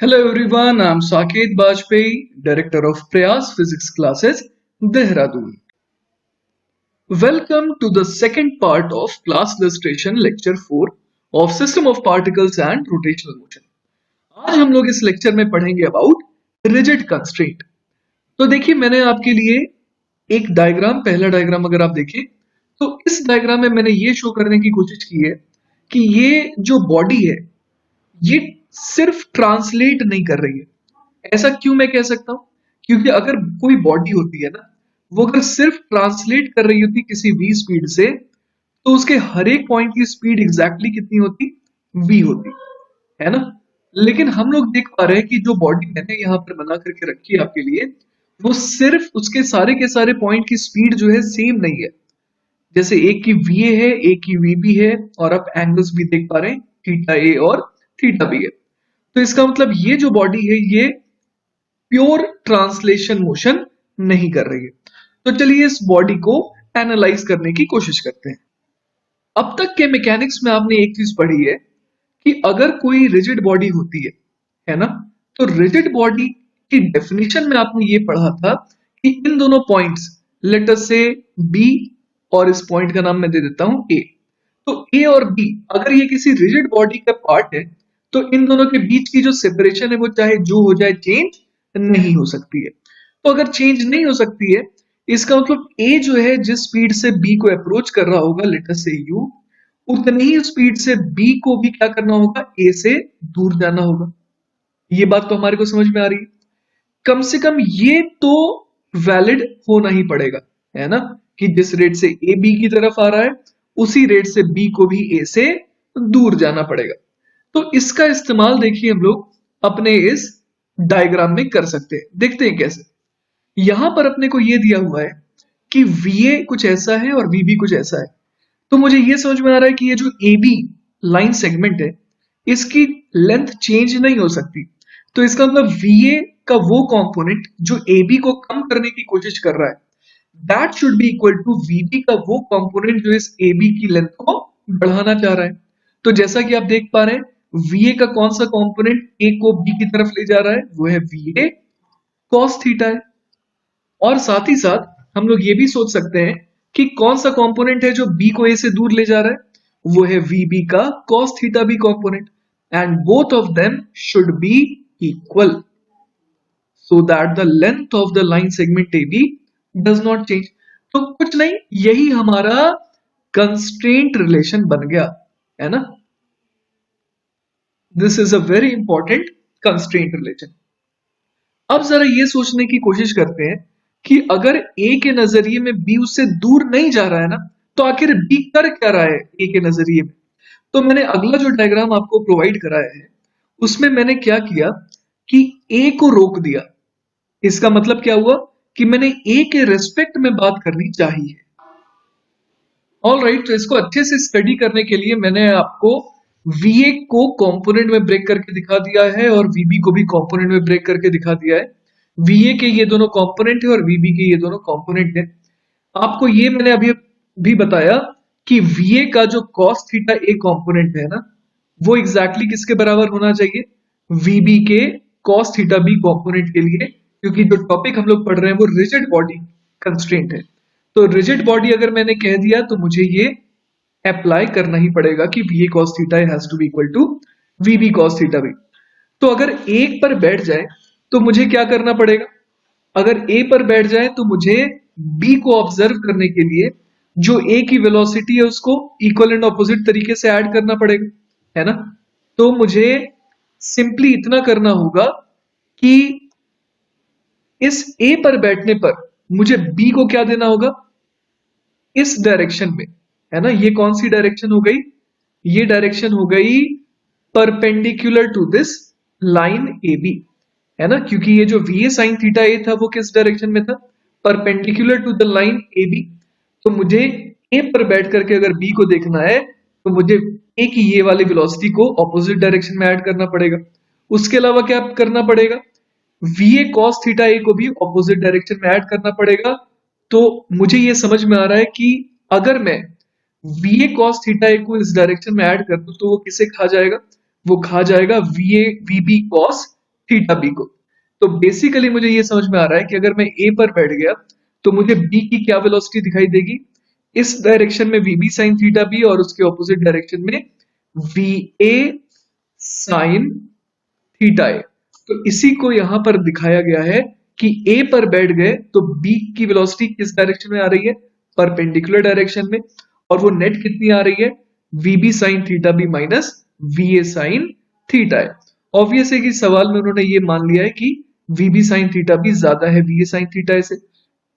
Hello everyone, I'm Saket Bajpayee, Director of Prayas Physics Classes, Dehradun. Welcome to the second part of Class Illustration Lecture 4 of System of Particles and Rotational Motion. आज हम लोग इस lecture में पढ़ेंगे about rigid constraint. तो देखिए मैंने आपके लिए एक डायग्राम, पहला डायग्राम अगर आप देखें तो इस डायग्राम में मैंने ये शो करने की कोशिश की है कि ये जो बॉडी है ये सिर्फ ट्रांसलेट नहीं कर रही है। ऐसा क्यों मैं कह सकता हूं? क्योंकि अगर कोई बॉडी होती है ना, वो अगर सिर्फ ट्रांसलेट कर रही होती किसी v स्पीड से, तो उसके हर एक पॉइंट की स्पीड एग्जैक्टली कितनी होती? v होती है ना। लेकिन हम लोग देख पा रहे हैं कि जो बॉडी मैंने यहाँ पर बना करके रखी है आपके लिए, वो सिर्फ उसके सारे के सारे पॉइंट की स्पीड जो है सेम नहीं है। जैसे एक की va है, एक की vb है, और आप एंगल्स भी देख पा रहे हैं, थीटा a और थीटा b है। तो इसका मतलब ये जो बॉडी है ये प्योर ट्रांसलेशन मोशन नहीं कर रही है। तो चलिए इस बॉडी को एनालाइज करने की कोशिश करते हैं। अब तक के मैकेनिक्स में आपने एक चीज पढ़ी है कि अगर कोई रिजिड बॉडी होती है ना, तो रिजिड बॉडी की डेफिनेशन में आपने ये पढ़ा था कि इन दोनों पॉइंट्स, लेट अस से बी, और इस पॉइंट का नाम मैं दे देता हूं ए। तो ए और बी अगर ये किसी रिजिड बॉडी का पार्ट है, तो इन दोनों के बीच की जो सेपरेशन है वो चाहे जो हो जाए, चेंज नहीं हो सकती है। तो अगर चेंज नहीं हो सकती है, इसका मतलब ए जो है जिस स्पीड से बी को अप्रोच कर रहा होगा, लेट अस से यू, उतनी ही स्पीड से बी को भी क्या करना होगा? ए से दूर जाना होगा। ये बात तो हमारे को समझ में आ रही है। कम से कम ये तो वैलिड होना ही पड़ेगा, है ना, कि जिस रेट से ए बी की तरफ आ रहा है उसी रेट से बी को भी ए से दूर जाना पड़ेगा। तो इसका इस्तेमाल देखिए हम लोग अपने इस डायग्राम में कर सकते हैं। देखते हैं कैसे। यहां पर अपने को यह दिया हुआ है कि VA कुछ ऐसा है और VB कुछ ऐसा है। तो मुझे यह समझ में आ रहा है कि ये जो AB लाइन सेगमेंट है, इसकी लेंथ चेंज नहीं हो सकती। तो इसका मतलब VA का वो कंपोनेंट जो AB को कम करने की कोशिश कर रहा है, that should be equal to VB का वो कंपोनेंट जो इस AB की लेंथ को बढ़ाना चाह रहा है। तो जैसा कि आप देख पा रहे हैं, VA का कौन सा कंपोनेंट A को B की तरफ ले जा रहा है? वो है VA cos थीटा है। और साथ ही साथ हम लोग ये भी सोच सकते हैं कि कौन सा कंपोनेंट है जो बी को ए से दूर ले जा रहा है? वो है वीबी का cos theta B component, and both of them should be equal so that the length of the line segment A B does not change. तो कुछ नहीं, यही हमारा कंस्ट्रेंट रिलेशन बन गया, है ना। This is a very important constraint relation. अब जरा ये सोचने की कोशिश करते हैं कि अगर ए के नजरिए में बी उससे दूर नहीं जा रहा है ना, तो आखिर बी कर क्या रहा है ए के नजरिए में? तो मैंने अगला जो डायग्राम आपको प्रोवाइड कराया है, उसमें मैंने क्या किया कि ए को रोक दिया। इसका मतलब क्या हुआ कि मैंने ए के रेस्पेक्ट में बात करनी चाहिए। ऑल राइट, तो इसको अच्छे से स्टडी करने के लिए मैंने आपको VA को कंपोनेंट में ब्रेक करके दिखा दिया है और VB को भी कंपोनेंट में ब्रेक करके दिखा दिया है। VA के ये दोनों कंपोनेंट है और VB के ये दोनों कंपोनेंट है। आपको ये मैंने अभी भी बताया कि VA का जो cos थीटा A कंपोनेंट है ना, वो एग्जैक्टली किसके बराबर होना चाहिए? VB के cos थीटा B कंपोनेंट के लिए, क्योंकि जो टॉपिक हम लोग पढ़ रहे हैं वो रिजिड बॉडी कंस्ट्रेंट है। तो रिजिड बॉडी अगर मैंने कह दिया तो मुझे ये अप्लाई करना ही पड़ेगा कि VA cos theta has to be equal to VB cos theta B। तो अगर एक पर बैठ जाए तो मुझे क्या करना पड़ेगा? अगर A पर बैठ जाए तो मुझे B को ऑब्जर्व करने के लिए जो A की वेलोसिटी है उसको इक्वल एंड ऑपोजिट तरीके से ऐड करना पड़ेगा, है ना। तो मुझे सिंपली इतना करना होगा कि इस A पर बैठने पर मुझे B को क्या देना होगा? इस डायरेक्शन में, है ना। ये कौन सी डायरेक्शन हो गई? ये डायरेक्शन हो गई perpendicular to this line A B, है ना, क्योंकि ये जो VA sin थीटा ए था वो किस डायरेक्शन में था? Perpendicular to the line A B. तो मुझे ए पर बैठ करके अगर बी को देखना है तो मुझे ए की ये वाली वेलोसिटी को ऑपोजिट डायरेक्शन में ऐड करना पड़ेगा। उसके अलावा क्या करना पड़ेगा? VA cos थीटा ए को भी ऑपोजिट डायरेक्शन में ऐड करना पड़ेगा। तो मुझे ये समझ में आ रहा है कि अगर मैं VA cos थीटा ए को इस डायरेक्शन में ऐड कर दूं तो वो किसे खा जाएगा? वो खा जाएगा VB cos थीटा बी को। तो बेसिकली मुझे ये समझ में आ रहा है कि अगर मैं ए पर बैठ गया तो मुझे बी की क्या वेलोसिटी दिखाई देगी, इस डायरेक्शन में V B sine theta B और उसके ऑपोजिट डायरेक्शन में V A sine theta A. तो इसी को यहां पर दिखाया गया है कि ए पर बैठ गए तो बी की वेलोसिटी किस डायरेक्शन में आ रही है, परपेंडिकुलर डायरेक्शन में, और वो नेट कितनी आ रही है, V B sine theta B minus V A sine theta है। ऑब्वियस है कि सवाल में उन्होंने ये मान लिया है कि V B sine theta B ज्यादा है वी ए साइन थीटा से।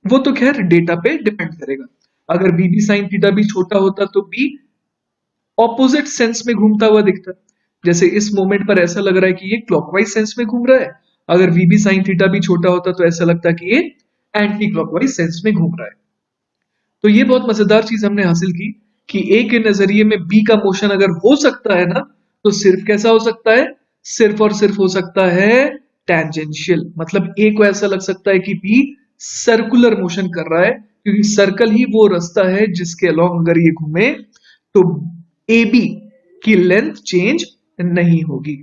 वो तो खैर डेटा पे डिपेंड करेगा। अगर V B sine theta B छोटा होता तो बी ऑपोजिट सेंस में घूमता हुआ दिखता। जैसे इस मोमेंट पर ऐसा लग रहा है कि ये क्लॉकवाइज सेंस में घूम रहा है, अगर वी बी साइन थीटा भी छोटा होता तो ऐसा लगता कि ये एंटी क्लॉकवाइज सेंस में घूम रहा है। तो ये बहुत मजेदार चीज हमने हासिल की कि ए के नजरिए में बी का मोशन अगर हो सकता है ना, तो सिर्फ कैसा हो सकता है, सिर्फ और सिर्फ हो सकता है टेंजेंशियल। मतलब ए को ऐसा लग सकता है कि बी सर्कुलर मोशन कर रहा है, क्योंकि सर्कल ही वो रास्ता है जिसके अलोंग अगर ये घूमे तो ए बी की लेंथ चेंज नहीं होगी।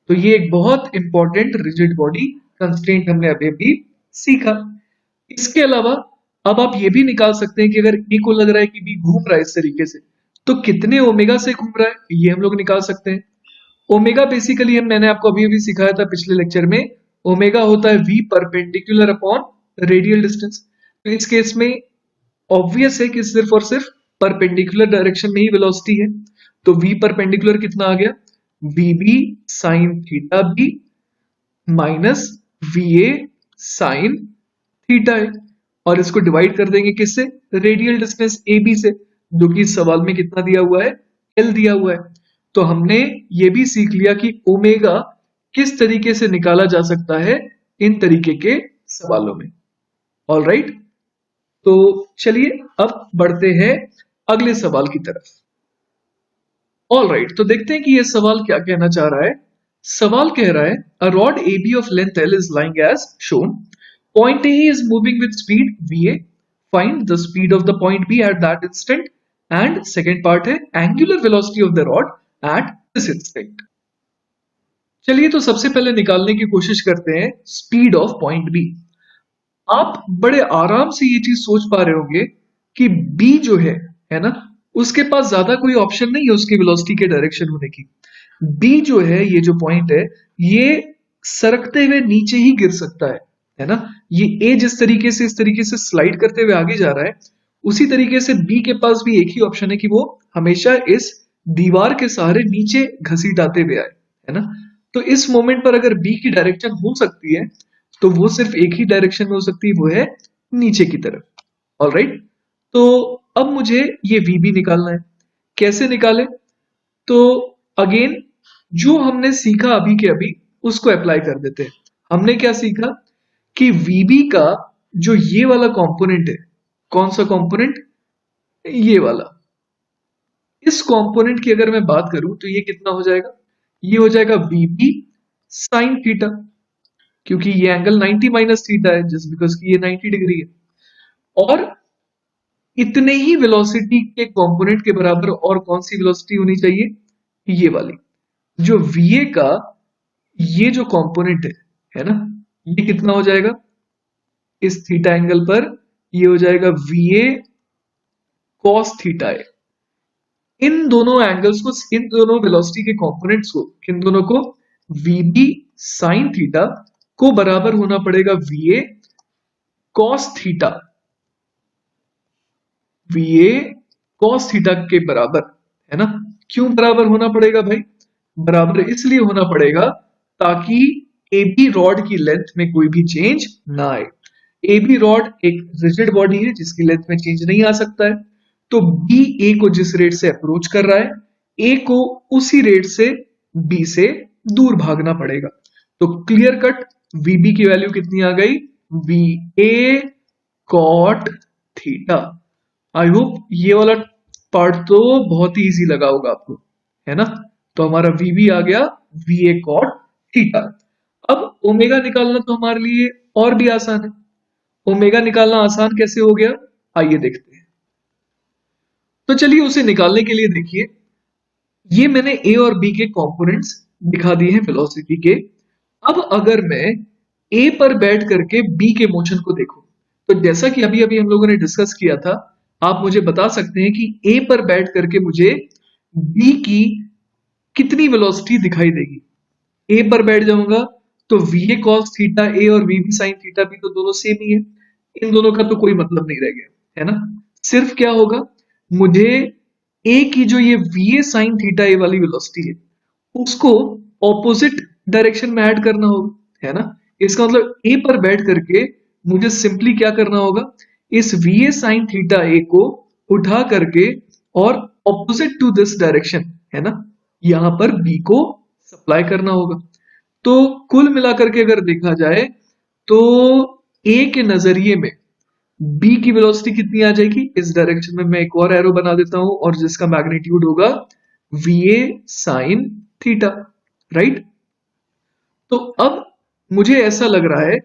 तो ये एक बहुत इंपॉर्टेंट रिजिड बॉडी कंस्ट्रेंट हमने अभी भी सीखा। इसके अलावा अब आप ये भी निकाल सकते हैं कि अगर ए को लग रहा है कि बी घूम रहा है इस तरीके से, तो कितने ओमेगा से घूम रहा है ये हम लोग निकाल सकते हैं। ओमेगा बेसिकली मैंने आपको अभी अभी सिखाया था पिछले लेक्चर में, ओमेगा होता है V perpendicular upon radial distance. तो इस केस में ऑब्वियस है कि सिर्फ और सिर्फ परपेंडिकुलर डायरेक्शन में ही वेलोसिटी है। तो वी परपेंडिकुलर कितना आ गया, V B sine theta B minus V A sine theta है, और इसको डिवाइड कर देंगे किससे, रेडियल डिस्टेंस ए बी से, जो कि इस सवाल में कितना दिया हुआ है, एल दिया हुआ है। तो हमने ये भी सीख लिया कि ओमेगा किस तरीके से निकाला जा सकता है इन तरीके के सवालों में। ऑल राइट, तो चलिए अब बढ़ते हैं अगले सवाल की तरफ। ऑल राइट, तो देखते हैं कि ये सवाल क्या कहना चाह रहा है। सवाल कह रहा है a rod A B of length L is lying as shown, point A is moving with speed VA, find the speed of the point B at that instant, and second part है angular velocity of the rod at this instant। चलिए तो सबसे पहले निकालने की कोशिश करते हैं स्पीड ऑफ पॉइंट बी। आप बड़े आराम से ये चीज सोच पा रहे होंगे कि बी जो है ना, उसके पास ज्यादा कोई ऑप्शन नहीं है उसकी वेलोसिटी के डायरेक्शन होने की। बी जो है, ये जो पॉइंट है, ये सरकते हुए नीचे ही गिर सकता है ना। ये ए जिस तरीके से इस तरीके से स्लाइड करते हुए आगे जा रहा है, उसी तरीके से बी के पास भी एक ही ऑप्शन है कि वो हमेशा इस दीवार के सहारे नीचे घसीट आते हुए आए, है ना। तो इस मोमेंट पर अगर बी की डायरेक्शन हो सकती है तो वो सिर्फ एक ही डायरेक्शन में हो सकती है, वो है नीचे की तरफ। ऑलराइट, तो अब मुझे ये वी बी निकालना है। कैसे निकाले, तो अगेन जो हमने सीखा अभी के अभी उसको अप्लाई कर देते हैं। हमने क्या सीखा कि वीबी का जो ये वाला कंपोनेंट है, कौन सा कंपोनेंट, ये वाला, इस कंपोनेंट की अगर मैं बात करूं तो ये कितना हो जाएगा, ये हो जाएगा वीबी साइन थीटा, क्योंकि ये एंगल 90 माइनस थीटा है जस्ट बिकॉज कि ये 90 डिग्री है। और इतने ही वेलोसिटी के कंपोनेंट के बराबर और कौन सी वेलोसिटी होनी चाहिए, ये वाली, जो वीए का ये जो कंपोनेंट है ना, ये कितना हो जाएगा इस थीटा एंगल पर, ये हो जाएगा वीए कॉस थीटा है। इन दोनों एंगल्स को, इन दोनों वेलोसिटी के कंपोनेंट्स को, इन दोनों को वीबी साइन थीटा को बराबर होना पड़ेगा वीए कॉस थीटा, वीए कॉस थीटा के बराबर, है ना। क्यों बराबर होना पड़ेगा भाई, बराबर इसलिए होना पड़ेगा ताकि ए बी रॉड की लेंथ में कोई भी चेंज ना आए। ए बी रॉड एक रिजिड बॉडी है जिसकी लेंथ में चेंज नहीं आ सकता है। तो बी ए को जिस रेट से अप्रोच कर रहा है, ए को उसी रेट से बी से दूर भागना पड़ेगा। तो क्लियर कट वीबी की वैल्यू कितनी आ गई, V A cot theta. I hope ये वाला पार्ट तो बहुत ही इजी लगा होगा आपको, है ना। तो हमारा वीबी आ गया वी ए कॉट थीटा। अब ओमेगा निकालना तो हमारे लिए और भी आसान है। ओमेगा निकालना आसान कैसे हो गया, आइए देखते हैं। तो चलिए उसे निकालने के लिए देखिए, ये मैंने ए और बी के कंपोनेंट्स दिखा दिए हैं वेलोसिटी के। अब अगर मैं ए पर बैठ करके बी के मोशन को देखूं, तो जैसा कि अभी अभी हम लोगों ने डिस्कस किया था, आप मुझे बता सकते हैं कि ए पर बैठ करके मुझे बी की कितनी वेलोसिटी दिखाई देगी। ए पर बैठ जाऊंगा तो वी ए कॉस थीटा ए और वी बी साइन थीटा भी तो दोनों सेम ही है, इन दोनों का तो कोई मतलब नहीं रह गया, है ना। सिर्फ क्या होगा, मुझे ए की जो ये वी ए साइन थीटा ए वाली वेलोसिटी है उसको ऑपोजिट डायरेक्शन में ऐड करना होगा, है ना। इसका मतलब ए पर बैठ करके मुझे सिंपली क्या करना होगा, इस वी ए साइन थीटा ए को उठा करके और ऑपोजिट टू दिस डायरेक्शन, है ना, यहां पर बी को सप्लाई करना होगा। तो कुल मिलाकर के अगर देखा जाए तो ए के नजरिए में बी की वेलोसिटी कितनी आ जाएगी, इस डायरेक्शन में मैं एक और एरो बना देता हूं और जिसका मैग्नीट्यूड होगा we A sine theta, right. तो अब मुझे ऐसा लग रहा है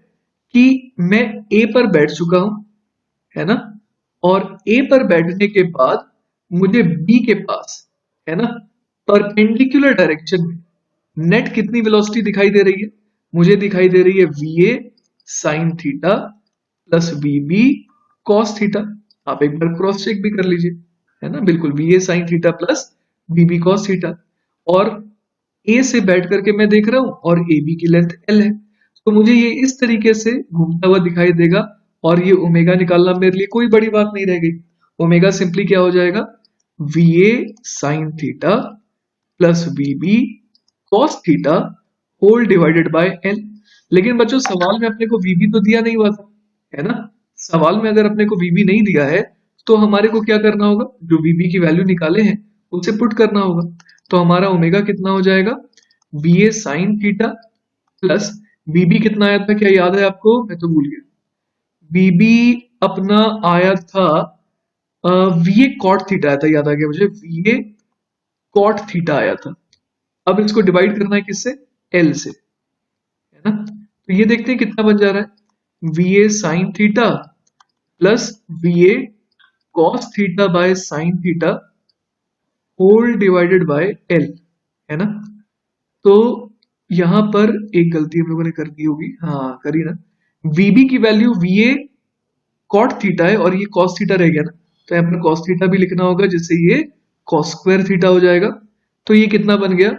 कि मैं ए पर बैठ चुका हूं, है ना, और ए पर बैठने के बाद मुझे बी के पास, है ना, परपेंडिकुलर डायरेक्शन में नेट कितनी वेलोसिटी दिखाई दे रही है, मुझे दिखाई दे रही है V A sine theta plus V B cos theta. आप एक बार क्रॉस चेक भी कर लीजिए, है ना, बिल्कुल V A sine theta plus V B cos theta. और ए से बैठ करके मैं देख रहा हूं और ए बी की लेंथ एल है, तो मुझे ये इस तरीके से घूमता हुआ दिखाई देगा। और ये ओमेगा निकालना मेरे लिए कोई बड़ी बात नहीं रह गई। ओमेगा सिंपली क्या हो जाएगा, V A sine theta plus V B cos theta whole divided by L. लेकिन बच्चों सवाल में अपने को वीबी तो दिया नहीं हुआ था, है ना। सवाल में अगर अपने को वीबी नहीं दिया है तो हमारे को क्या करना होगा, जो वीबी की वैल्यू निकाले हैं उसे पुट करना होगा। तो हमारा ओमेगा कितना हो जाएगा, V A sine theta plus V B कितना आया था, क्या याद है आपको, मैं तो भूल गया। वीबी अपना आया था वी ए कॉट थीटा आया था, याद आ गया मुझे, वी ए कॉट थीटा आया था। अब इसको डिवाइड करना है किससे, एल से, है ना। तो ये देखते हैं कितना बन जा रहा है, V A sine theta plus V A cos theta by sine theta whole divided by L, है ना। तो यहां पर एक गलती हम लोगों ने कर दी होगी, हाँ करी ना। वीबी की value V A cot theta है और ये कॉस थीटा रह गया ना, तो यहाँ पर कॉस थीटा भी लिखना होगा जिससे ये कॉस स्क्वायर थीटा हो जाएगा। तो ये कितना बन गया,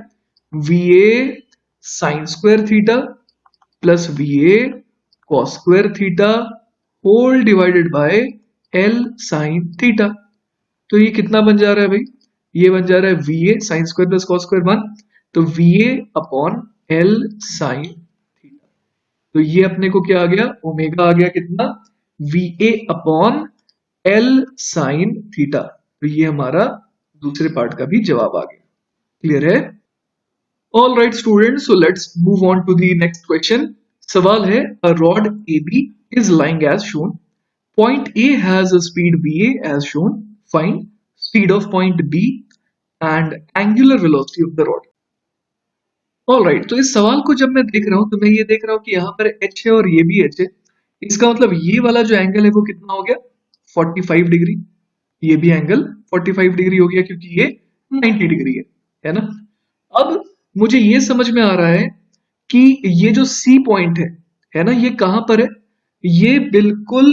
V A sine square theta plus V A cos square theta whole divided by L sine theta. तो ये कितना बन जा रहा है भाई, ये बन जा रहा है V A sine square plus cos square 1, तो we A upon L sine theta. तो ये अपने को क्या आ गया, ओमेगा आ गया कितना, we A upon L sine theta. तो ये हमारा दूसरे पार्ट का भी जवाब आ गया। क्लियर है। All right student, so let's move on to the next question. सवाल है, a rod A B is lying as shown, point A has a speed B A as shown, find speed of point B and angular velocity of the rod. All right, तो इस सवाल को जब मैं देख रहा हूं तो मैं ये देख रहा हूं कि यहाँ पर एच है और ये भी एच है। इसका मतलब ये वाला जो एंगल है वो कितना हो गया, 45 डिग्री। ये भी एंगल 45 डिग्री हो गया क्योंकि ये 90 डिग्री है ना। अब मुझे ये समझ में आ रहा है कि ये जो सी पॉइंट है ना, ये कहां पर है, ये बिल्कुल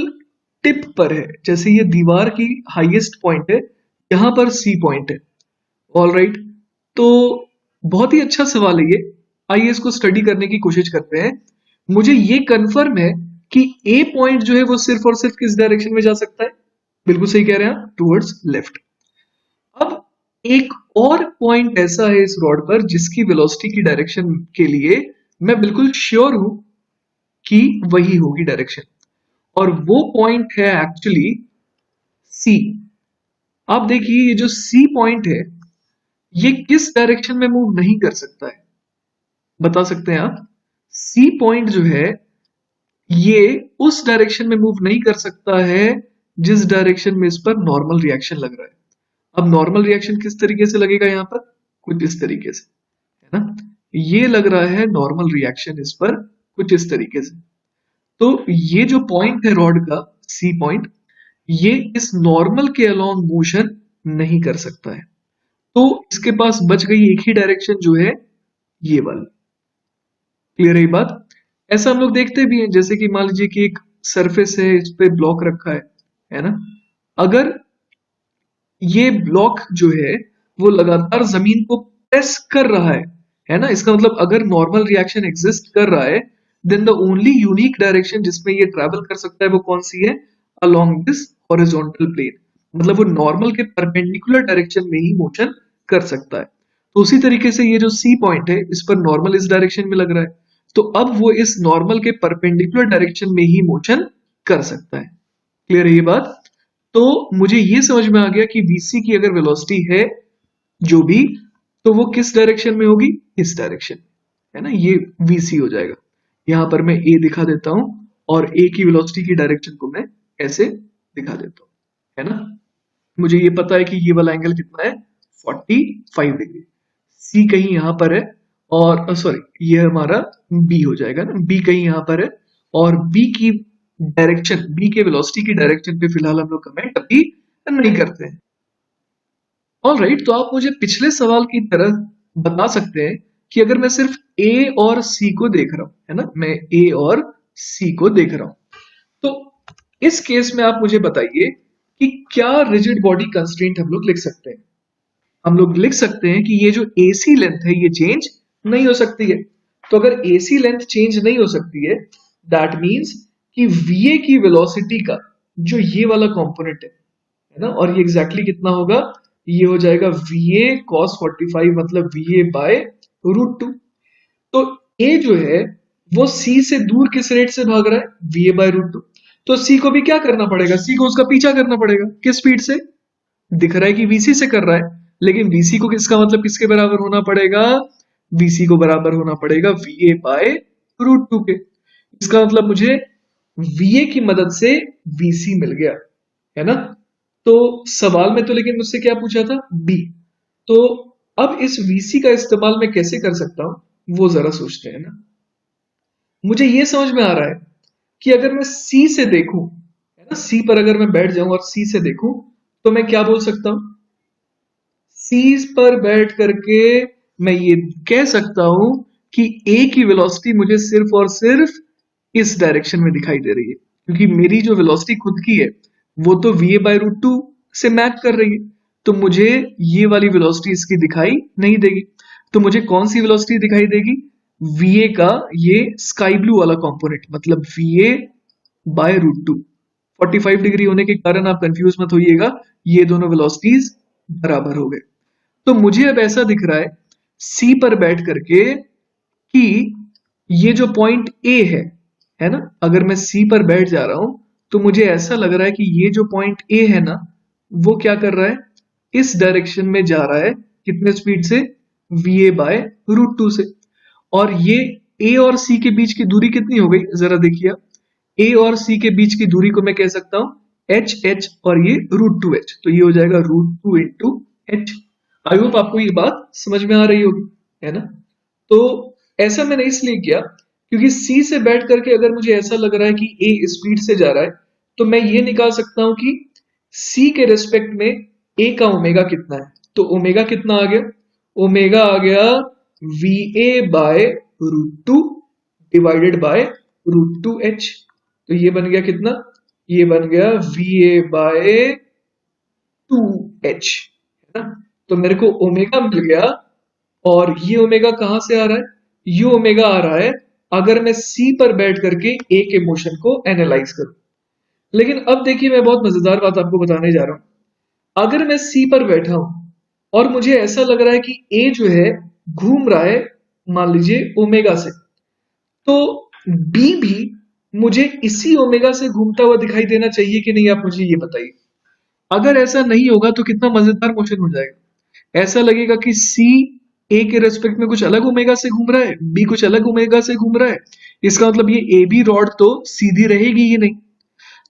टिप पर है, जैसे ये दीवार की हाईएस्ट पॉइंट है, यहां पर सी पॉइंट है। ऑल राइट, तो बहुत ही अच्छा सवाल है ये। आइए इसको स्टडी करने की कोशिश करते हैं। मुझे ये कंफर्म है कि ए पॉइंट जो है वो सिर्फ और सिर्फ किस डायरेक्शन में जा सकता है, बिल्कुल सही कह रहे हैं आप, टुवर्ड्स लेफ्ट। अब एक और पॉइंट ऐसा है इस रॉड पर जिसकी वेलोसिटी की डायरेक्शन के लिए मैं बिल्कुल श्योर हूं कि वही होगी डायरेक्शन, और वो पॉइंट है एक्चुअली सी। आप देखिए ये जो सी पॉइंट है ये किस डायरेक्शन में मूव नहीं कर सकता है, बता सकते हैं आप। सी पॉइंट जो है ये उस डायरेक्शन में मूव नहीं कर सकता है जिस डायरेक्शन में इस पर नॉर्मल रिएक्शन लग रहा है। अब नॉर्मल रिएक्शन किस तरीके से लगेगा, यहां पर कुछ इस तरीके से, है ना। ये लग रहा है नॉर्मल रिएक्शन इस पर कुछ इस तरीके से। तो ये जो पॉइंट है रॉड का, सी पॉइंट, ये इस नॉर्मल के अलोंग मोशन नहीं कर सकता है। तो इसके पास बच गई एक ही डायरेक्शन जो है ये वाली। क्लियर है ये बात? ऐसा हम लोग देखते भी हैं, जैसे कि मान लीजिए कि एक सरफेस है, इस पे ब्लॉक रखा है ना? अगर ये ब्लॉक जो है वो लगातार जमीन को प्रेस कर रहा है ना? इसका मतलब अगर नॉर्मल रिएक्शन एग्जिस्ट कर रहा है, then the only unique direction जिसमें ये ट्रैवल कर सकता है वो कौन सी है? Along this horizontal plane. मतलब वो नॉर्मल के परपेंडिकुलर डायरेक्शन में ही मोशन कर सकता है। तो उसी तरीके से ये जो सी पॉइंट है, इस पर नॉर्मल इस डायरेक्शन में लग रहा है, तो अब वो इस नॉर्मल के परपेंडिकुलर डायरेक्शन में ही मोशन कर सकता है। क्लियर है ये बात? तो मुझे ये समझ में आ गया कि वीसी की अगर वेलोसिटी है जो भी, तो वो किस डायरेक्शन में होगी? इस डायरेक्शन, है ना? ये वीसी हो जाएगा। यहां पर मैं ए दिखा देता हूं और ए की वेलोसिटी की डायरेक्शन को मैं ऐसे दिखा देता हूं, है ना? मुझे ये पता है कि ये वाला एंगल कितना है? 45 डिग्री। सी कहीं यहां पर है, और सॉरी, ये हमारा बी हो जाएगा ना, बी कहीं यहां पर है, और बी की डायरेक्शन, बी के वेलोसिटी की डायरेक्शन पे फिलहाल हम लोग कमेंट अभी नहीं करते हैं। ऑलराइट, तो आप मुझे पिछले सवाल की तरह बता सकते हैं कि अगर मैं सिर्फ ए और सी को देख रहा हूं, है ना, मैं ए और सी को देख रहा हूं, तो इस केस में आप मुझे बताइए कि क्या रिजिड बॉडी कंस्ट्रेंट हम लोग लिख सकते हैं? हम लोग लिख सकते हैं कि ये जो AC लेंथ है ये चेंज नहीं हो सकती है। तो अगर AC लेंथ चेंज नहीं हो सकती है, दैट मीन्स कि VA की वेलोसिटी का जो ये वाला कंपोनेंट है ना, और ये एग्जैक्टली कितना होगा? ये हो जाएगा VA cos 45, मतलब VA बाय √2। तो A जो है वो C से दूर किस रेट से भाग रहा है? VA by √2। तो C को भी क्या करना पड़ेगा? C को उसका पीछा करना पड़ेगा। किस स्पीड से? दिख रहा है कि VC से कर रहा है, लेकिन VC को किसका मतलब किसके बराबर होना पड़ेगा? VC को बराबर होना पड़ेगा VA बाय √2 के। इसका मतलब मुझे VA की मदद से VC मिल गया, है ना? तो सवाल में तो लेकिन मुझसे क्या पूछा था? B। तो अब इस VC का इस्तेमाल मैं कैसे कर सकता हूं, वो जरा सोचते हैं ना। मुझे ये समझ में आ रहा है कि अगर मैं C से देखूं, है ना, C पर अगर मैं बैठ जाऊं और C से देखूं, तो मैं क्या बोल सकता हूं? सीज पर बैठ करके मैं ये कह सकता हूं कि ए की वेलोसिटी मुझे सिर्फ और सिर्फ इस डायरेक्शन में दिखाई दे रही है, क्योंकि मेरी जो वेलोसिटी खुद की है वो तो VA बाय √2 से मैच कर रही है, तो मुझे ये वाली वेलोसिटी इसकी दिखाई नहीं देगी। तो मुझे कौन सी वेलोसिटी दिखाई देगी? VA का ये स्काई ब्लू वाला कंपोनेंट, मतलब VA बाय √2। 45 डिग्री होने के कारण आप कंफ्यूज मत होइएगा, ये दोनों वेलोसिटीज बराबर हो गए। तो मुझे अब ऐसा दिख रहा है सी पर बैठ करके कि ये जो पॉइंट ए है ना, अगर मैं सी पर बैठ जा रहा हूं तो मुझे ऐसा लग रहा है कि ये जो पॉइंट ए है ना, वो क्या कर रहा है? इस डायरेक्शन में जा रहा है। कितने स्पीड से? VA बाय √2 से। और ये ए और सी के बीच की दूरी कितनी हो गई, जरा देखिए। ए और सी के बीच की दूरी को मैं कह सकता हूं HH, और ये √2H, तो ये हो जाएगा √2 इंटू H। आई होप आपको ये बात समझ में आ रही होगी, है ना? तो ऐसा मैंने इसलिए किया क्योंकि सी से बैठ करके अगर मुझे ऐसा लग रहा है कि ए स्पीड से जा रहा है, तो मैं ये निकाल सकता हूं कि सी के रेस्पेक्ट में ए का ओमेगा कितना है। तो ओमेगा कितना आ गया? ओमेगा आ गया VA by √2 divided by √2H। तो ये बन गया कितना? ये बन गया VA बाय 2H, है ना? तो मेरे को ओमेगा मिल गया, और ये ओमेगा कहां से आ रहा है? ये ओमेगा आ रहा है अगर मैं सी पर बैठ करके ए के मोशन को एनालाइज करूं। लेकिन अब देखिए, मैं बहुत मजेदार बात आपको बताने जा रहा हूं। अगर मैं सी पर बैठा हूं और मुझे ऐसा लग रहा है कि ए जो है घूम रहा है, मान लीजिए ओमेगा से, तो बी भी मुझे इसी ओमेगा से घूमता हुआ दिखाई देना चाहिए कि नहीं? आप मुझे ये बताइए। अगर ऐसा नहीं होगा तो कितना मजेदार मोशन हो जाएगा। ऐसा लगेगा कि सी ए के रेस्पेक्ट में कुछ अलग ओमेगा से घूम रहा है, बी कुछ अलग ओमेगा से घूम रहा है। इसका मतलब ये ए बी रॉड तो सीधी रहेगी ही नहीं।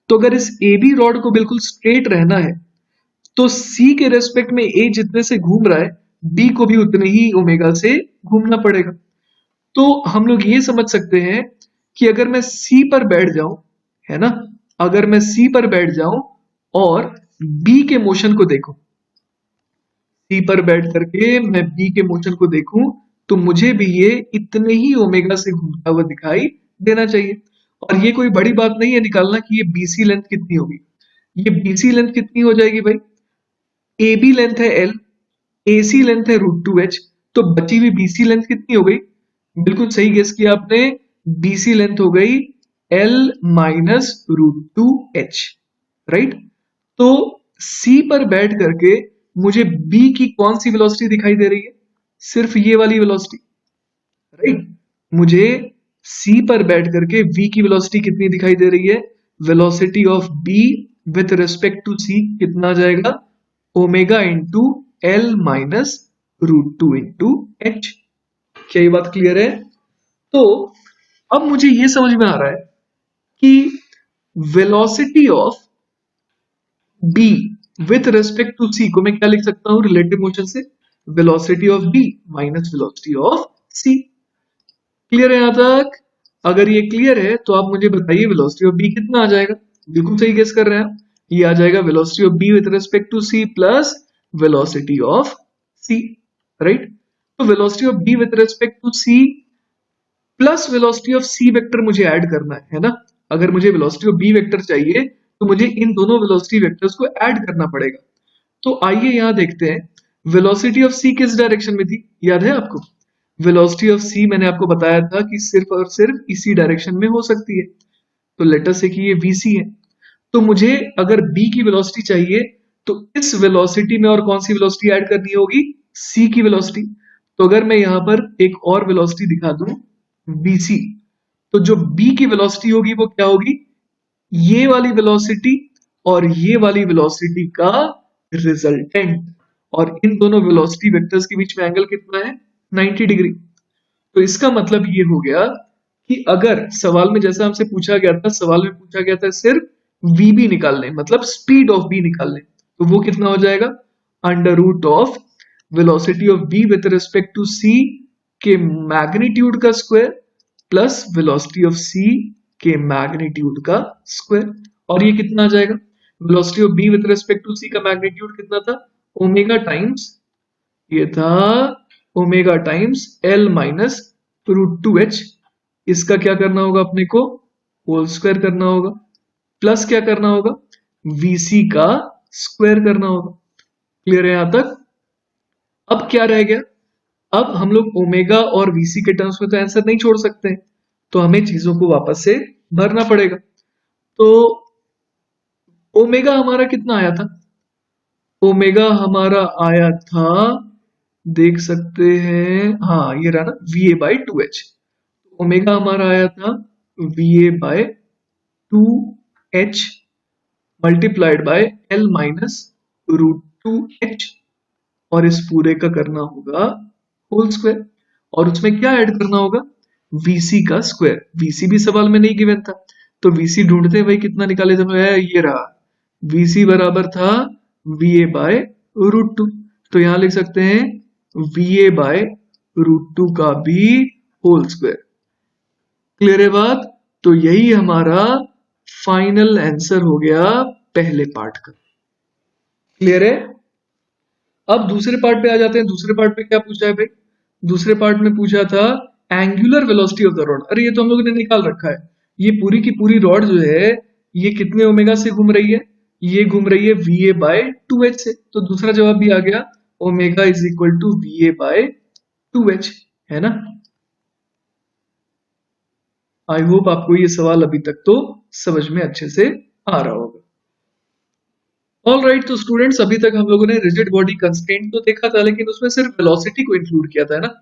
तो अगर इस ए बी रॉड को बिल्कुल स्ट्रेट रहना है, तो सी के रेस्पेक्ट में ए जितने से घूम रहा है, बी को भी उतने ही ओमेगा से घूमना पड़ेगा। तो हम लोग ये समझ सकते हैं कि अगर मैं सी पर बैठ जाऊं, है ना, अगर मैं सी पर बैठ जाऊं और बी के मोशन को देखूं, सी पर बैठ करके मैं बी के मोशन को देखूं, तो मुझे भी ये इतने ही ओमेगा से घूमता हुआ दिखाई देना चाहिए। और ये कोई बड़ी बात नहीं है निकालना कि ये बीसी लेंथ कितनी होगी। ये बीसी लेंथ कितनी हो जाएगी भाई, ए बी लेंथ है एल, ए सी लेंथ है √2h, तो बची हुई बीसी लेंथ कितनी हो गई, बिल्कुल सही गेस किया आपने, बीसी लेंथ हो गई एल माइनस √2h, राइट। तो सी पर बैठ करके मुझे बी की कौन सी वेलोसिटी दिखाई दे रही है, सिर्फ ये वाली वेलोसिटी, राइट। मुझे सी पर बैठ करके v की वेलोसिटी कितनी दिखाई दे रही है, velocity of b with respect to c कितना आ जाएगा, omega into L minus √2 into H. क्या ये बात क्लियर है? तो अब मुझे ये समझ में आ रहा है कि velocity of b with respect to c को मैं क्या लिख सकता हूं रिलेटिव मोशन से, velocity of b minus velocity of c। Clear है यहां तक? अगर ये क्लियर है तो आप मुझे बताइए वेलोसिटी ऑफ बी कितना आ जाएगा। बिल्कुल सही गेस कर रहे हैं, ये आ जाएगा velocity of B with respect to C plus velocity of C, right. तो velocity of B with respect to C plus velocity of C vector मुझे ऐड करना है ना। अगर मुझे वेलोसिटी ऑफ बी वेक्टर चाहिए तो मुझे इन दोनों वेलोसिटी वेक्टर्स को ऐड करना पड़ेगा। तो आइए यहां देखते हैं वेलोसिटी ऑफ सी किस डायरेक्शन में थी, याद है आपको? वेलोसिटी ऑफ सी मैंने आपको बताया था कि सिर्फ और सिर्फ इसी डायरेक्शन में हो सकती है। तो लेट अस से कि ये vc है, तो मुझे अगर b की वेलोसिटी चाहिए तो इस वेलोसिटी में और कौन सी वेलोसिटी ऐड करनी होगी, c की वेलोसिटी। तो अगर मैं यहां पर एक और वेलोसिटी दिखा दूं bc, तो जो b की वेलोसिटी होगी वो क्या होगी, ये वाली वेलोसिटी और ये वाली वेलोसिटी का रिजल्टेंट। और इन दोनों वेलोसिटी वेक्टर्स के बीच में एंगल कितना है, 90 डिग्री। तो इसका मतलब ये हो गया कि अगर सवाल में जैसा हमसे पूछा गया था, सवाल में पूछा गया था सिर्फ vb निकालने, मतलब स्पीड ऑफ b निकालने, तो वो कितना हो जाएगा, under root of velocity of b with respect to c के मैग्नीट्यूड का square plus velocity of c के मैग्नीट्यूड का स्क्वायर। और ये कितना आ जाएगा, velocity of b with respect to c का मैग्नीट्यूड कितना था, ओमेगा टाइम्स, ये था omega times L minus √2h। इसका क्या करना होगा अपने को, होल स्क्वायर करना होगा, प्लस क्या करना होगा, vc का स्क्वायर करना होगा। क्लियर है यहां तक? अब क्या रह गया, अब हम लोग ओमेगा और vc के टर्म्स में तो आंसर नहीं छोड़ सकते, तो हमें चीजों को वापस से भरना पड़ेगा। तो ओमेगा हमारा कितना आया था, ओमेगा हमारा आया था, देख सकते हैं, हाँ ये रहा ना, va/2h। ओमेगा हमारा आया था va/2h multiplied by L minus √2h, और इस पूरे का करना होगा होल स्क्वायर, और उसमें क्या ऐड करना होगा, vc का स्क्वायर। vc भी सवाल में नहीं गिवन था, तो vc ढूंढते भाई कितना निकाले थे, ये रहा, vc बराबर था va/√2। तो यहां लिख सकते हैं va/√2 का भी होल स्क्वायर। क्लियर है बात? तो यही हमारा फाइनल आंसर हो गया पहले पार्ट का। क्लियर है? अब दूसरे पार्ट पे आ जाते हैं। दूसरे पार्ट पे क्या पूछा है भाई, दूसरे पार्ट में पूछा था angular velocity of the rod. अरे ये तो हम लोगों ने निकाल रखा है, ये पूरी की पूरी रॉड जो है ये कितने ओमेगा से घूम रही है, ये घूम रही है va/2h से। तो दूसरा जवाब भी आ गया, omega is equal to va/2h, है ना। आई होप आपको ये सवाल अभी तक तो समझ में अच्छे से आ रहा होगा। ऑल राइट, तो स्टूडेंट्स अभी तक हम लोगों ने रिजिड बॉडी कंस्ट्रेंट तो देखा था, लेकिन उसमें सिर्फ वेलोसिटी को इंक्लूड किया था ना।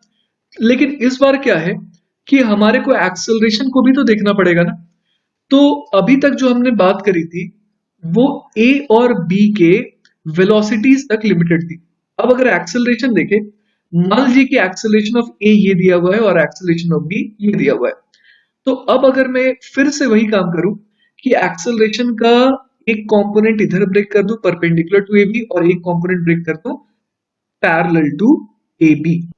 लेकिन इस बार क्या है कि हमारे को एक्सेलरेशन को भी तो देखना पड़ेगा ना। तो अभी तक जो हमने बात करी थी वो ए और बी के वेलोसिटीज तक लिमिटेड थी। अब अगर एक्सेलरेशन देखें, मान लीजिए कि एक्सेलरेशन ऑफ ए ये दिया हुआ है और एक्सेलरेशन ऑफ बी ये दिया हुआ है, तो अब अगर मैं फिर से वही काम करूं कि एक्सेलरेशन का एक कंपोनेंट इधर ब्रेक कर दूं परपेंडिकुलर टू ए बी, और एक कंपोनेंट ब्रेक कर दूं पैरेलल टू ए बी,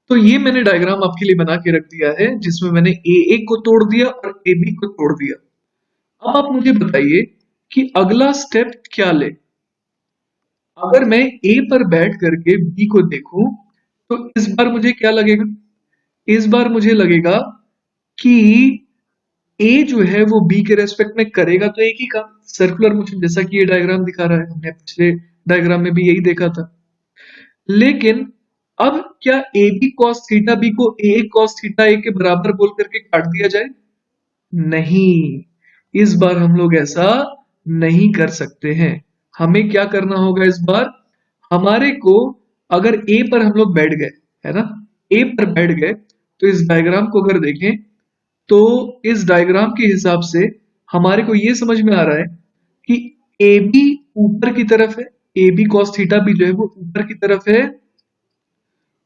तो ये मैंने डायग्राम आपके लिए बना के रख दिया है जिसमें मैंने ए को तोड़ दिया और ए बी को तोड़ दिया। अब आप मुझे बताइए कि अगला स्टेप क्या ले। अगर मैं ए पर बैठ करके बी को देखूं तो इस बार मुझे क्या लगेगा, इस बार मुझे लगेगा कि ए जो है वो बी के रेस्पेक्ट में करेगा तो एक ही काम, सर्कुलर मोशन, जैसा कि ये डायग्राम दिखा रहा है, हमने पिछले डायग्राम में भी यही देखा था। लेकिन अब क्या A B cos theta B को ए कॉस थीटा ए के बराबर बोल करके काट दिया जाए? नहीं, इस बार हम लोग ऐसा नहीं कर सकते हैं। हमें क्या करना होगा इस बार, हमारे को अगर ए पर हम लोग बैठ गए, है ना, ए पर बैठ गए, तो इस डायग्राम को अगर देखें तो इस डायग्राम के हिसाब से हमारे को ये समझ में आ रहा है कि ए बी ऊपर की तरफ है, A B cos theta B जो है वो ऊपर की तरफ है,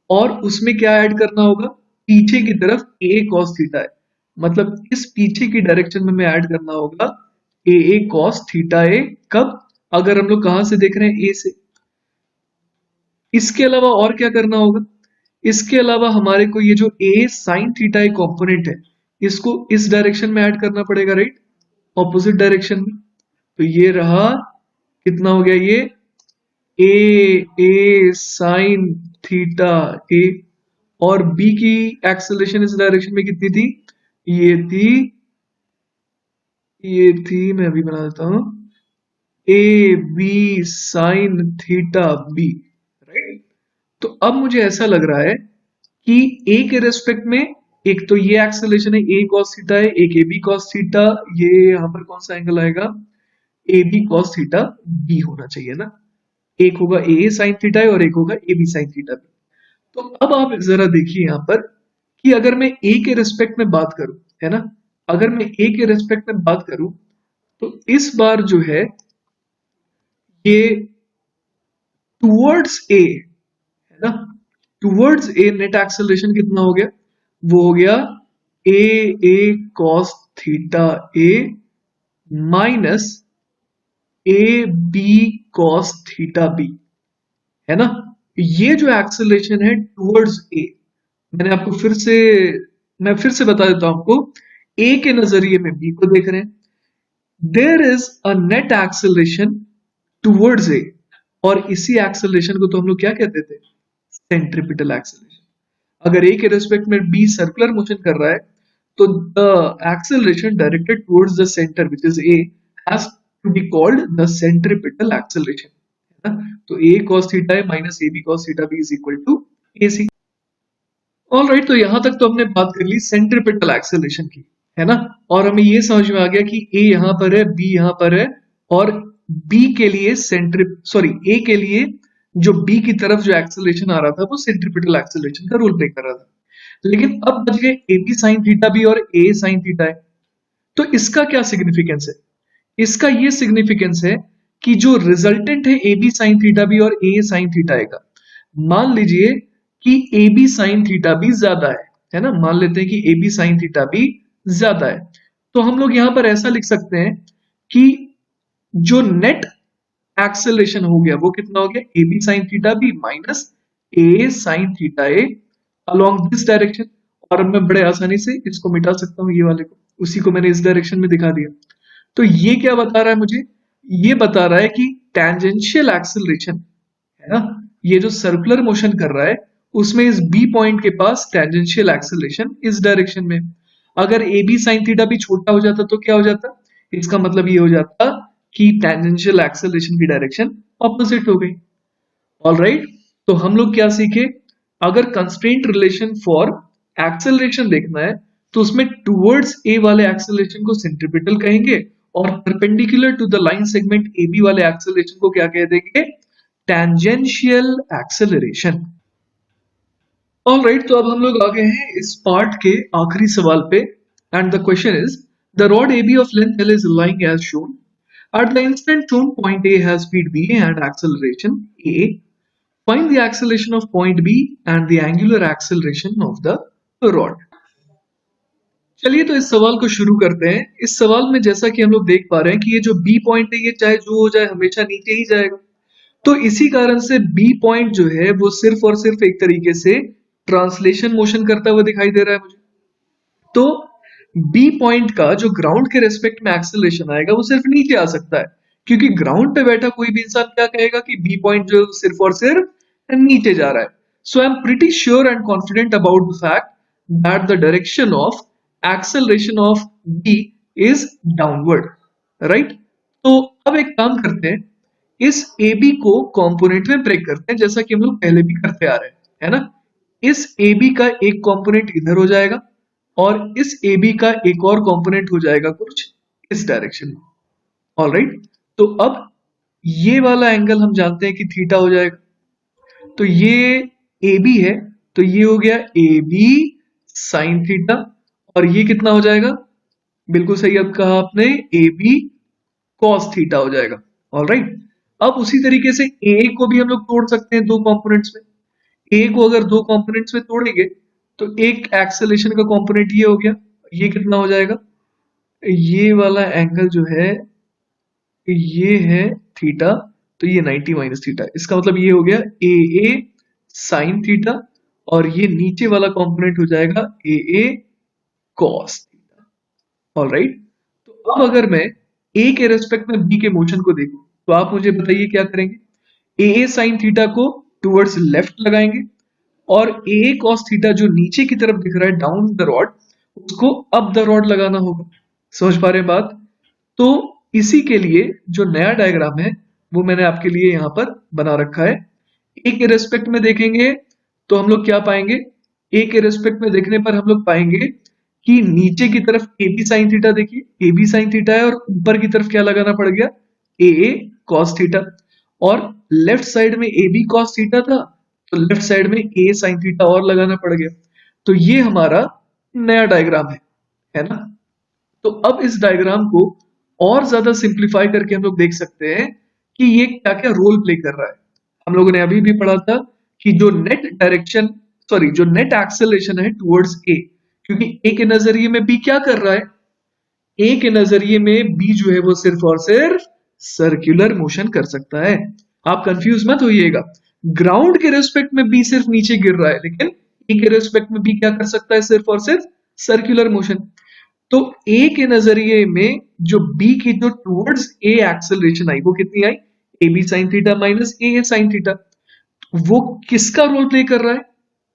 और उसमें क्या ऐड करना होगा, पीछे की तरफ ए कॉस थीटा है, मतलब इस पीछे की डायरेक्शन में हमें ऐड करना होगा ए कॉस थीटा ए। कब, अगर हम लोग कहां से देख रहे हैं, ए से। इसके अलावा और क्या करना होगा, इसके अलावा हमारे को ये जो ए साइन थीटा ए कॉम्पोनेंट है, इसको इस डायरेक्शन में ऐड करना पड़ेगा, राइट, ऑपोजिट डायरेक्शन में। तो ये रहा, कितना हो गया ये, ए साइन थीटा ए, और बी की एक्सेलरेशन इस डायरेक्शन में कितनी थी, ये थी, मैं अभी बना देता हूं, A B sine theta B, right. तो अब मुझे ऐसा लग रहा है कि ए के रेस्पेक्ट में एक तो ये एक्सेलरेशन है ए कॉस थीटा है, एक ए बी कॉस थीटा, ये यहां पर कौन सा एंगल आएगा, A B cos theta B होना चाहिए ना, एक होगा ए साइन थीटा है और एक होगा A B sine theta B. तो अब आप जरा देखिए यहां पर कि अगर मैं ए के रेस्पेक्ट में बात करूं, है ना, अगर मैं ए के रेस्पेक्ट में बात करूं तो इस बार जो है ये टुवर्ड्स ए, है ना, टुवर्ड्स ए नेट एक्सेलरेशन कितना हो गया, वो हो गया A cos theta A minus A B cos theta B, है ना। ये जो एक्सेलरेशन है टुवर्ड्स ए, मैंने आपको फिर से, मैं फिर से बता देता हूं आपको, ए के नजरिए में बी को देख रहे हैं, there is a net acceleration towards A, और इसी एक्सेलरेशन को तो हम लोग क्या कहते थे, सेंट्रीपिटल एक्सेलरेशन। अगर ए के रेस्पेक्ट में बी सर्कुलर मोशन कर रहा है तो the acceleration directed towards the centre which is A has to be called the centripetal acceleration, है ना। तो ए cos थीटा है minus A B cos theta B is equal to A C. All right, तो यहां तक तो हमने बात कर ली सेंट्रीपिटल एक्सेलरेशन की, है ना, और हमें ये समझ में आ गया कि ए यहां पर है, बी यहां पर है, और बी के लिए ए के लिए जो बी की तरफ जो एक्सेलरेशन आ रहा था वो सेंट्रीपिटल एक्सेलरेशन का रोल प्ले कर रहा था। लेकिन अब बच गए A B sine theta B और ए साइन थीटा है, तो इसका क्या सिग्निफिकेंस है, इसका ये सिग्निफिकेंस है कि जो रिजल्टेंट है A B sine theta B और ए साइन थीटा ए का, मान लीजिए कि A B sine theta B ज्यादा है ना, मान लेते हैं कि A B sine theta B ज्यादा है, तो हम लोग यहां पर ऐसा लिख सकते हैं कि जो नेट एक्सेलरेशन हो गया वो कितना हो गया, A B sine theta B minus A sine theta A along this direction, और अब मैं बड़े आसानी से इसको मिटा सकता हूं, ये वाले को, उसी को मैंने इस डायरेक्शन में दिखा दिया। तो ये क्या बता रहा है मुझे, ये बता रहा है कि टेंजेंशियल एक्सेलरेशन, है ना, ये जो सर्कुलर मोशन कर रहा है उसमें इस बी पॉइंट के पास टेंजेंशियल एक्सेलरेशन इस डायरेक्शन में, अगर ए बी साइन थीटा भी छोटा हो जाता तो क्या हो जाता, इसका मतलब ये हो जाता कि टेंजेंशियल एक्सेलरेशन की डायरेक्शन ऑपोजिट हो गई। ऑल राइट, तो हम लोग क्या सीखे, अगर कंस्ट्रेंट रिलेशन फॉर एक्सेलरेशन देखना है तो उसमें टुवर्ड्स ए वाले एक्सेलरेशन को सेंट्रीपिटल कहेंगे, और perpendicular to the line segment A B वाले एक्सेलरेशन को क्या कह देंगे, टेंजेंशियल एक्सेलरेशन। ऑल राइट, तो अब हम लोग आ गए हैं इस पार्ट के आखिरी सवाल पे, and the question is the rod A B of length L is lying as shown at the instant shown point A has speed v and acceleration a. Find the acceleration of point B and the angular acceleration of the rod. चलिए तो इस सवाल को शुरू करते हैं। इस सवाल में जैसा कि हम लोग देख पा रहे हैं कि ये जो B पॉइंट है ये चाहे जो हो जाए हमेशा नीचे ही जाएगा, तो इसी कारण से B पॉइंट जो है वो सिर्फ और सिर्फ एक तरीके से ट्रांसलेशन मोशन करता हुआ दिखाई दे रहा है मुझे। तो बी पॉइंट का जो ग्राउंड के रेस्पेक्ट में एक्सेलरेशन आएगा वो सिर्फ नीचे आ सकता है, क्योंकि ग्राउंड पे बैठा कोई भी इंसान क्या कहेगा कि बी पॉइंट जो सिर्फ और सिर्फ नीचे जा रहा है। So I'm pretty sure and confident about the fact that the direction of acceleration of B is downward, right? तो अब एक काम करते हैं, इस AB को कंपोनेंट में ब्रेक करते हैं जैसा कि हम लोग पहले भी करते आ रहे हैं, है ना? इस AB का एक कंपोनेंट इधर हो जाएगा और इस AB का एक और कंपोनेंट हो जाएगा कुछ इस डायरेक्शन में, ऑलराइट? तो अब ये वाला एंगल हम जानते हैं कि थीटा हो जाएगा, तो ये ए बी है, तो ये हो गया ए बी साइन थीटा, और ये कितना हो जाएगा? बिल्कुल सही अब कहा आपने, ए बी कॉस थीटा हो जाएगा, ऑलराइट? अब उसी तरीके से ए को भी हम लोग तोड़ सकते हैं दो कंपोनेंट्स में। ए को अगर दो कंपोनेंट्स में तोड़ेंगे तो एक एक्सेलेरेशन का कंपोनेंट ये हो गया, ये कितना हो जाएगा? ये वाला एंगल जो है ये है थीटा, तो ये 90 माइनस थीटा, इसका मतलब ये हो गया ए ए साइन थीटा, और ये नीचे वाला कंपोनेंट हो जाएगा ए ए कॉस थीटा, ऑलराइट? तो अब अगर मैं ए के रेस्पेक्ट में बी के मोशन को देखूं तो आप मुझे बताइए क्या करेंगे? ए साइन थीटा को टुवर्ड्स लेफ्ट लगाएंगे और ए कॉस थीटा जो नीचे की तरफ दिख रहा है डाउन द रॉड, उसको अप द रॉड लगाना होगा। समझ पा रहे हैं बात? तो इसी के लिए जो नया डायग्राम है वो मैंने आपके लिए यहाँ पर बना रखा है। ए के रेस्पेक्ट में देखेंगे तो हम लोग क्या पाएंगे? ए के रेस्पेक्ट में देखने पर हम लोग पाएंगे कि नीचे की तरफ ए बी साइन थीटा, देखिए ए बी साइन थीटा है और ऊपर की तरफ क्या लगाना पड़ गया? ए ए कॉस थीटा, और लेफ्ट साइड में ए बी कॉस थीटा था तो लेफ्ट साइड में ए साइन थीटा और लगाना पड़ गया। तो ये हमारा नया डायग्राम है ना? तो अब इस डायग्राम को और ज्यादा सिंप्लीफाई करके हम लोग देख सकते हैं कि ये क्या क्या रोल प्ले कर रहा है। हम लोगों ने अभी भी पढ़ा था कि जो नेट डायरेक्शन, सॉरी जो नेट एक्सेलरेशन है टुवर्ड्स ए, क्योंकि ए के नजरिए में बी क्या कर रहा है? ए के नजरिए में बी जो है वो सिर्फ और सिर्फ सर्कुलर मोशन कर सकता है। आप कंफ्यूज मत होइएगा, ग्राउंड के रेस्पेक्ट में बी सिर्फ नीचे गिर रहा है, लेकिन ए के रेस्पेक्ट में बी क्या कर सकता है? सिर्फ और सिर्फ सर्कुलर मोशन। तो ए के नजरिए में जो बी की जो टुवर्ड्स ए एक्सेलरेशन आई वो कितनी आई? A B sine theta minus A sine theta. वो किसका रोल प्ले कर रहा है?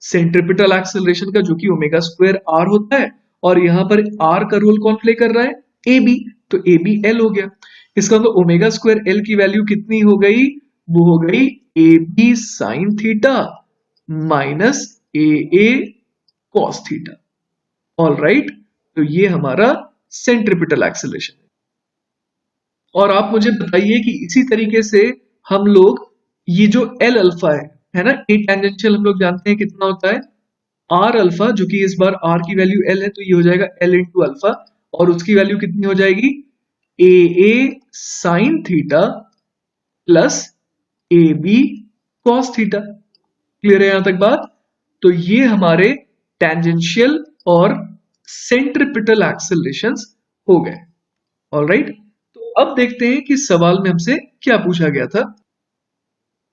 सेंट्रिपिटल एक्सेलरेशन का, जो कि ओमेगा स्क्वायर आर होता है, और यहां पर आर का रोल कौन प्ले कर रहा है? ए बी, तो ए बी एल हो गया। इसका मतलब ओमेगा स्क्वायर एल की वैल्यू कितनी हो गई? वो हो गई A B sine theta minus A cos theta, all right? तो ये हमारा सेंट्रिपिटल एक्सेलरेशन है। और आप मुझे बताइए कि इसी तरीके से हम लोग ये जो एल अल्फा है ना, ए टेंजेंशियल हम लोग जानते हैं कितना होता है? आर अल्फा, जो कि इस बार आर की वैल्यू एल है तो ये हो जाएगा एल इंटू अल्फा, और उसकी वैल्यू कितनी हो जाएगी? A sine theta plus A B cos theta. Clear है यहां तक बात? तो ये हमारे टेंजेंशियल और सेंट्रिपिटल एक्सेलरेशंस हो गए, ऑलराइट? तो अब देखते हैं कि सवाल में हमसे क्या पूछा गया था।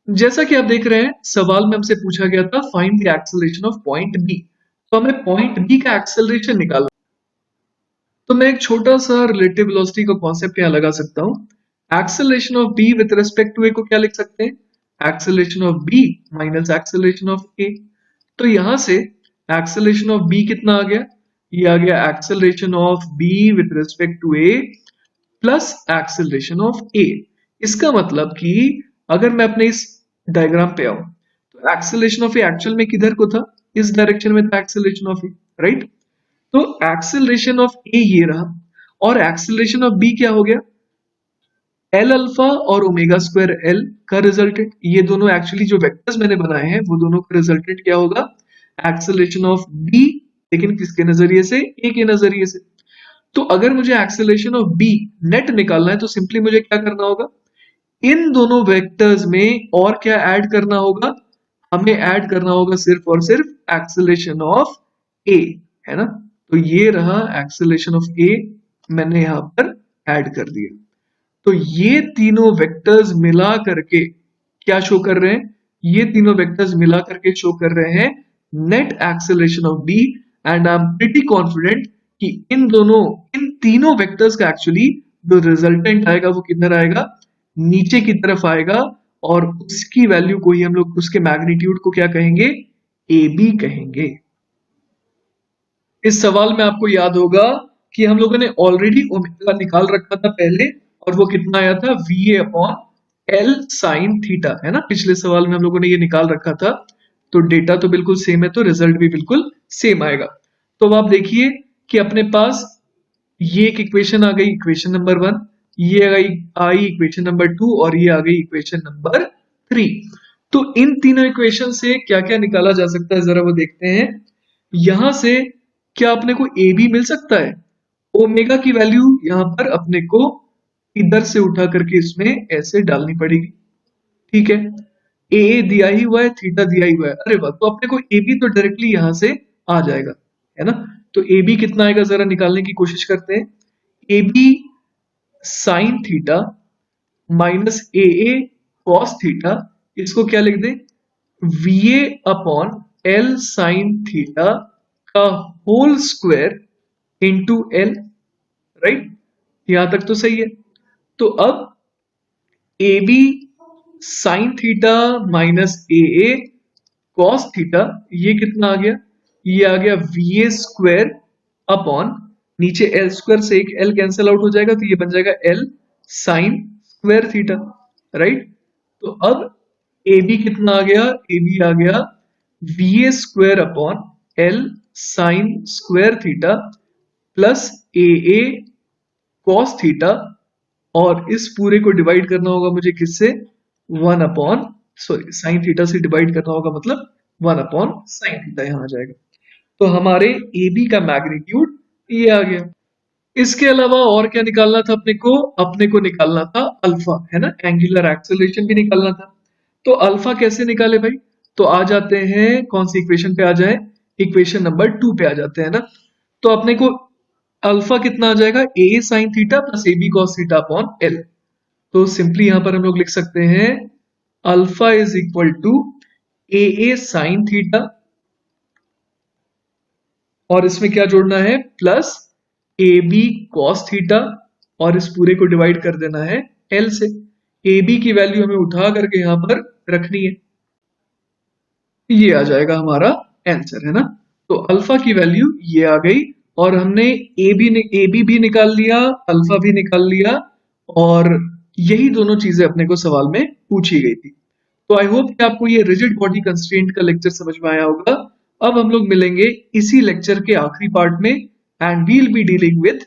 जैसा कि आप देख रहे हैं सवाल में हमसे पूछा गया था find the acceleration of point B, तो हमें पॉइंट बी का एक्सेलरेशन निकालना। तो मैं एक छोटा सा रिलेटिव वेलोसिटी का कॉन्सेप्ट यहां लगा सकता हूं। Acceleration of B with respect to A को क्या लिख सकते हैं? Acceleration of B minus acceleration of A. तो यहां से एक्सेलरेशन ऑफ बी कितना आ गया? ये आ गया acceleration of B with respect to A plus acceleration of A. इसका मतलब कि अगर मैं अपने इस डायग्राम पे आऊं तो एक्सेलरेशन ऑफ ए एक्चुअल में किधर को था? इस डायरेक्शन में था एक्सेलरेशन ऑफ ए, राइट? तो एक्सेलरेशन ऑफ ए ये रहा, और एक्सेलरेशन ऑफ बी क्या हो गया? एल अल्फा और ओमेगा स्क्वायर एल का रिजल्टेंट। ये दोनों एक्चुअली जो वेक्टर्स मैंने बनाए हैं वो दोनों का रिजल्टेंट क्या होगा? एक्सेलरेशन ऑफ बी, लेकिन किसके नजरिए से? ए के नजरिए से। तो अगर मुझे एक्सेलरेशन ऑफ बी नेट निकालना है तो सिंपली मुझे क्या करना होगा? इन दोनों वेक्टर्स में और क्या ऐड करना होगा? हमें ऐड करना होगा सिर्फ और सिर्फ एक्सेलरेशन ऑफ ए, है ना? तो ये रहा एक्सेलरेशन ऑफ ए, मैंने यहां पर ऐड कर दिया। तो ये तीनों वेक्टर्स मिला करके क्या शो कर रहे हैं? ये तीनों वेक्टर्स मिला करके शो कर रहे हैं net acceleration of B, and I am pretty confident कि इन तीनों वेक्टर्स का एक्चुअली जो रिजल्टेंट आएगा वो किधर आएगा? नीचे की तरफ आएगा, और उसकी वैल्यू को ही हम लोग, उसके मैग्नीट्यूड को क्या कहेंगे? ए बी कहेंगे। इस सवाल में आपको याद होगा कि हम लोगों ने ऑलरेडी ओमेगा निकाल रखा था पहले, और वो कितना आया था, we A upon L sine theta, है ना। पिछले सवाल में हम लोगों ने ये निकाल रखा था, तो डेटा तो बिल्कुल सेम है, तो रिजल्ट भी बिल्कुल सेम आएगा। तो अब आप देखिए कि अपने पास ये एक इक्वेशन आ गई, इक्वेशन नंबर 1, ये आई इक्वेशन नंबर 2, और ये आ गई इक्वेशन नंबर 3। तो इन तीनों इक्वेशन से क्या क्या निकाला जा सकता है, जरा वो देखते हैं। यहां से क्या अपने को ए बी मिल सकता है? ओमेगा की वैल्यू यहां पर अपने को इधर से उठा करके इसमें ऐसे डालनी पड़ेगी, ठीक है। ए दिया ही हुआ है, थीटा दिया ही हुआ है, अरे वाह, तो अपने को ए बी तो डायरेक्टली यहां से आ जाएगा, है ना। तो ए बी कितना आएगा, जरा निकालने की कोशिश करते हैं। A B sine theta minus A cos theta, इसको क्या लिख दें, V A upon L sine theta का whole square into L, right. यहां तक तो सही है। तो अब A B sine theta minus A cos theta, ये कितना आ गया, ये आ गया वी ए स्क्वायर अपॉन, नीचे एल स्क्वायर से एक एल कैंसिल आउट हो जाएगा, तो ये बन जाएगा L sine square theta, right. तो अब ए बी कितना आ गया, ए बी आ गया V A square upon L sign square theta plus A cos theta, और इस पूरे को डिवाइड करना होगा मुझे किससे, 1 अपॉन, सॉरी साइन थीटा से डिवाइड करना होगा, मतलब 1 अपॉन साइन थीटा यहां आ जाएगा। तो हमारे ए बी का मैग्नीट्यूड ये आ गया। इसके अलावा और क्या निकालना था अपने को, अपने को निकालना था अल्फा, है ना, एंगुलर एक्सेलरेशन भी निकालना था। तो अल्फा कैसे निकाले भाई, तो आ जाते हैं कौन सी इक्वेशन पे आ जाए, इक्वेशन नंबर 2 पे आ जाते हैं ना। तो अपने को अल्फा कितना आ जाएगा, A sine theta plus A B cos theta upon L. तो सिंपली यहां पर हम लोग लिख सकते हैं alpha is equal to A sine theta, और इसमें क्या जोड़ना है, plus A B cos theta, और इस पूरे को डिवाइड कर देना है एल से। ए बी की वैल्यू हमें उठा करके यहां पर रखनी है, ये आ जाएगा हमारा आंसर, है ना। तो अल्फा की वैल्यू ये आ गई, और हमने ए बी भी निकाल लिया, अल्फा भी निकाल लिया, और यही दोनों चीजें अपने को सवाल में पूछी गई थी। तो आई होप कि आपको ये रिजिड बॉडी कंस्ट्रेंट का लेक्चर समझ में आया होगा। अब हम लोग मिलेंगे इसी लेक्चर के आखिरी पार्ट में, and we'll be dealing with